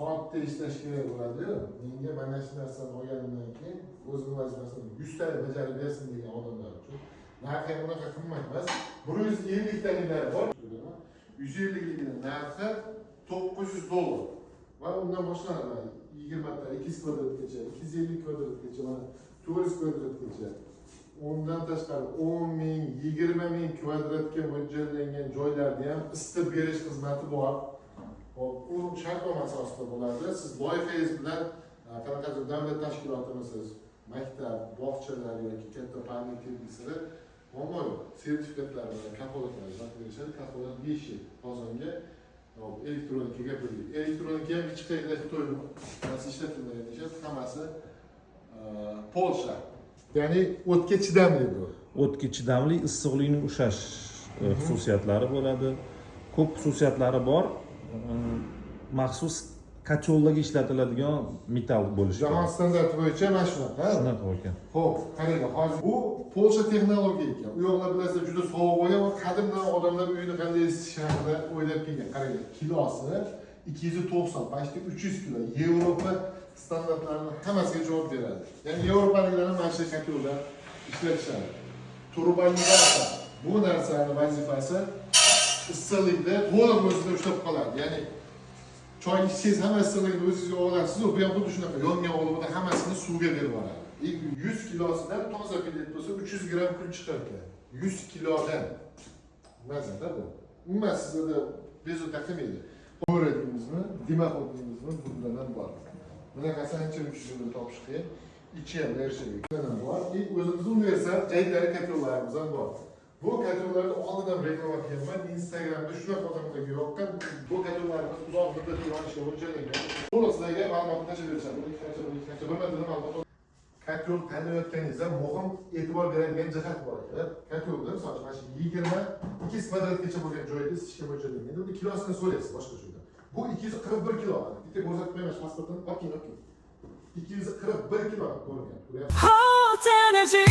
soatda ishlash kerak bo'ladi-yu. Menga mana shu narsani olganimdan keyin o'zim vazifasini 100 ta bajarib bersin degan odamlar uchun narxi bunaqa qimmat emas. 150 taliklar bor. 150 ligini narxi $900 va undan boshlanadi. 20 ta 200 kvadratgacha, 250 kvadratgacha, mana 400 kvadratgacha. Ondan tashqari 10 ming, 20 ming kvadratga mo'ljallangan joylarda ham isitib berish xizmati bor. U shartnoma asosida bo'ladi. Siz loyihangiz bilan qanaqadir davlat tashkilotimisiz, maktab, bog'chalar yoki katta panel kelgisiga ommaviy sertifikatlar bilan kafolatlar berishadi. Kafolat 5 yil qozonga elektronikaga bo'lib. Elektronika ham hech qayerda Xitoyda ishlatilmaydi deyishadi. Hammasi Polsha. Ya'ni o'tga chidamli bu. O'tga chidamli, issiqlikni ushlash xususiyatlari bo'ladi. Ko'p xususiyatlari bor. Maxsus kachollarga ishlatiladigan metall bo'lishi. Jahon standarti bo'yicha mana shunaqa. Shunaqa ekan. Xo'p, qarang, hozir bu Polsha texnologiya ekan. U yoqlar bilasizlar juda sovuq bo'lgan va qadimdan odamlar uyini qanday isitish haqida o'ylab kelgan. Qarang, kilosi 290, почти 300 kilo. Yevropa standartlarini hammasiga javob beradi. Ya'ni Yevropaliklar ham mana shu kachollar ishlatishadi. Turbonizatsiya bu narsani vazifasi issiqlikda to'liq o'zida ushlab qoladi. Ya'ni choy ichsangiz hamma issiqlikni o'zingizga olasiz, bu ham xuddi shunaqa yongan olibda hammasini suvga berib yuboradi. 100 kilosidan toza pellet bo'lsa 300 gram kul chiqar ekan. 100 kilodan. Mazada bu. Umuman sizlarda bezovta taqilmaydi. O'radingizmi, dimoxodingizmi bu bilan ham bor. Bunaqasi ancha uchun topish qiyin. Ichi ham erishilgan bor. O'zimiz universal jaydari katrollarimiz ham bor. Bu katrollarni oldindan reklama qilganman. Instagramda shunaqa odamlarga yoqqan. Bu katrollarni uzoq muddat yonishga mo'ljallangan. To'liq sizlarga ma'lumotni tashib berishadi. Bilmadingiz ma'lumot. Katrol tanlayotganingizda muhim e'tibor beradigan jihat bor ekan. Katrolda misol uchun mana shu 22 kvadratgacha bo'lgan joyda isitishga mo'ljallangan. Endi uni kilosini so'raysiz boshqa joyda. Bu 241 kilo. Bitta ko'rsatib qo'yman pasportdan. Bakking. 241 kilo ko'rgan. Hot energy.